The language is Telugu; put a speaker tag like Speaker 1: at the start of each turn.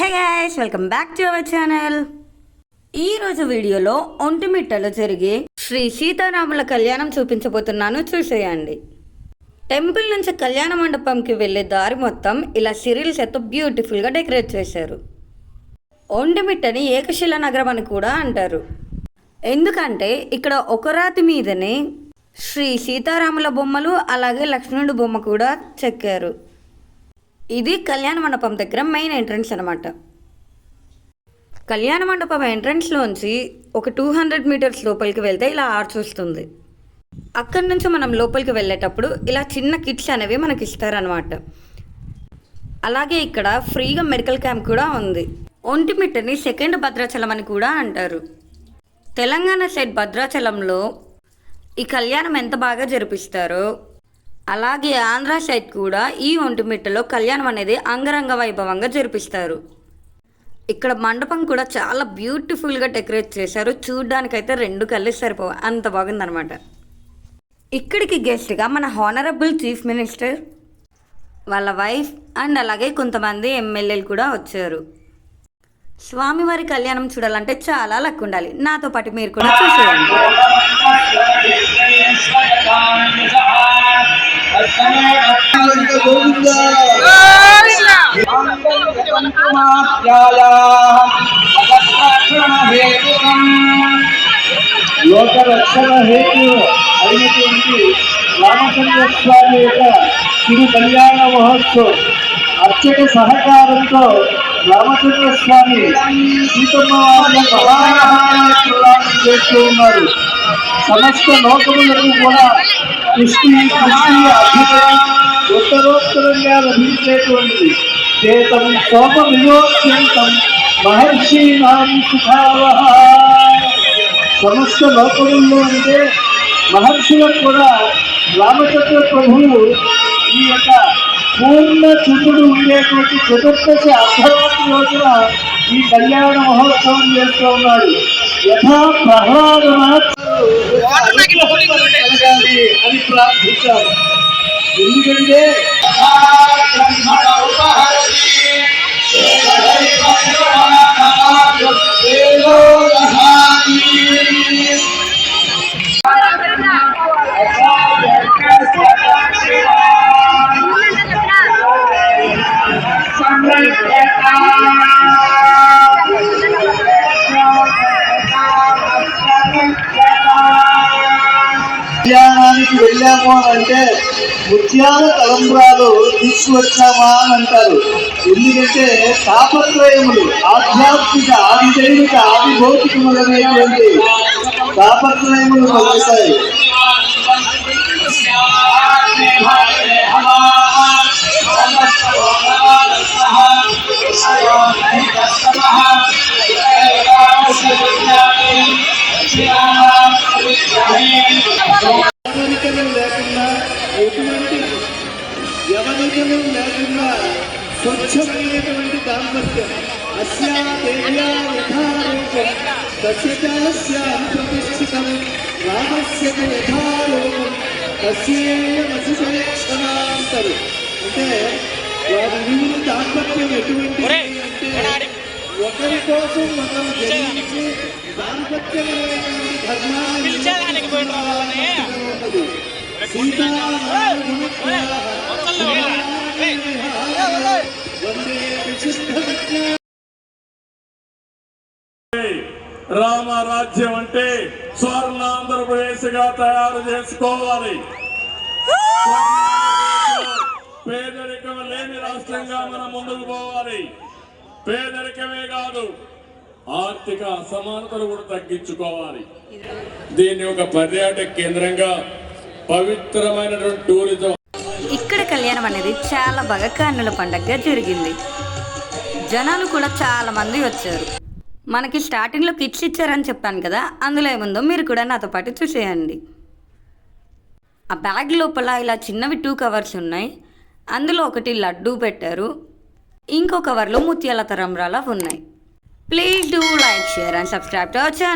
Speaker 1: Hey guys, welcome back to our channel. ఈరోజు వీడియోలో ఒంటిమిట్టలో జరిగే శ్రీ సీతారాముల కళ్యాణం చూపించబోతున్నాను, చూసేయండి. టెంపుల్ నుంచి కళ్యాణ మండపంకి వెళ్ళే దారి మొత్తం ఇలా సిరిల్స్తో బ్యూటిఫుల్గా డెకరేట్ చేశారు. ఒంటిమిట్టని ఏకశిలా నగరం అని కూడా అంటారు. ఎందుకంటే ఇక్కడ ఒక రాతి మీదనే శ్రీ సీతారాముల బొమ్మలు అలాగే లక్ష్మణుడి బొమ్మ కూడా చెక్కారు. ఇది కళ్యాణ మండపం దగ్గర మెయిన్ ఎంట్రన్స్ అనమాట. కళ్యాణ మండపం ఎంట్రన్స్లోంచి ఒక 200 మీటర్స్ లోపలికి వెళ్తే ఇలా ఆర్చ్ వస్తుంది. అక్కడి నుంచి మనం లోపలికి వెళ్ళేటప్పుడు ఇలా చిన్న కిట్స్ అనేవి మనకి ఇస్తారనమాట. అలాగే ఇక్కడ ఫ్రీగా మెడికల్ క్యాంప్ కూడా ఉంది. ఒంటిమిట్టని సెకండ్ భద్రాచలం అని కూడా అంటారు. తెలంగాణ స్టేట్ భద్రాచలంలో ఈ కళ్యాణం ఎంత బాగా జరిపిస్తారో అలాగే ఆంధ్ర సైడ్ కూడా ఈ ఒంటిమిట్టలో కళ్యాణం అనేది అంగరంగ వైభవంగా జరిపిస్తారు. ఇక్కడ మండపం కూడా చాలా బ్యూటిఫుల్గా డెకరేట్ చేశారు. చూడ్డానికైతే 2 కళ్ళు సరిపో అంత బాగుందనమాట. ఇక్కడికి గెస్ట్గా మన హానరబుల్ చీఫ్ మినిస్టర్ వాళ్ళ వైఫ్ అండ్ అలాగే కొంతమంది ఎమ్మెల్యేలు కూడా వచ్చారు. స్వామివారి కళ్యాణం చూడాలంటే చాలా లక్ ఉండాలి. నాతో పాటు మీరు కూడా చూసేయండి.
Speaker 2: లోక రక్షణ హేతు అయినటువంటి రామచంద్ర స్వామి యొక్క తిరు కళ్యాణ మహోత్సవం అర్చక సహకారంతో రామచంద్ర స్వామి సీతమ్మ వారిని ప్రదానం చేస్తూ ఉన్నారు. సమస్త లోకములకు కూడా కృష్టి అభ్యుదయం ఉత్తరోత్తరంగా లభించేటువంటిది. చేతం శోభ విమోచ్యంతం మహర్షి నాం సుఖావహ. సమస్త లోకముల్లో అంటే మహర్షులకు కూడా రామచంద్ర ప్రభువు ఈ యొక్క పూర్ణ చంద్రుడు ఉండేటువంటి చతుర్దశి అర్ధరాత్రి రోజున ఈ కళ్యాణ మహోత్సవం చేస్తూ ఉన్నాడు. యథా ప్రహ్లాదనాథ్ కలగాలి అని ప్రార్థించారు. ఎందుకంటే కళ్యాణానికి వెళ్ళాము అని అంటే ముత్యాల తలంబ్రాలు తీసుకువచ్చామా అని అంటారు. ఎందుకంటే తాపత్రయములు ఆధ్యాత్మిక ఆదిదైవిక ఆదిభౌతికములనేటువంటి తాపత్రయములు కలుగుతాయి. ఎవరికనం లేకుండా ఎటువంటి ఎవరికనం లేకుండా స్వచ్ఛమైనటువంటి దాంపత్యం అస్యాదేవ్యా యథారూపం తస్యాం ప్రతిష్ఠితం రామస్య యథారూపం తస్యేయమసిషేక్షణాంతరు. అంటే వారి వీరు దాంపత్యం ఎటువంటిది అంటే ఒకరి కోసం ఒకరు జయించి దాంపత్యమైనటువంటి ధర్మాన్ని
Speaker 3: రామరాజ్యం అంటే స్వర్ణాంధ్రప్రదేశ్ గా తయారు చేసుకోవాలి. పేదరికం లేని రాష్ట్రంగా మనం ముందుకు పోవాలి. పేదరికమే కాదు, ఆర్థిక అసమానతలు కూడా తగ్గించుకోవాలి. దీన్ని ఒక పర్యాటక కేంద్రంగా పవిత్రమైనటువంటి టూరిజం.
Speaker 1: ఇక్కడ కళ్యాణం అనేది చాలా బాగా కన్నుల పండగగా జరిగింది. జనాలు కూడా చాలా మంది వచ్చారు. మనకి స్టార్టింగ్లో కిట్స్ ఇచ్చారని చెప్పాను కదా, అందులో ఏముందో మీరు కూడా నాతో పాటు చూసేయండి. ఆ బ్యాగ్ లోపల ఇలా చిన్నవి 2 కవర్స్ ఉన్నాయి. అందులో ఒకటి లడ్డూ పెట్టారు, ఇంకో కవర్లో ముత్యాల తరంబ్రాల ఉన్నాయి. Please do like, share and subscribe to our channel.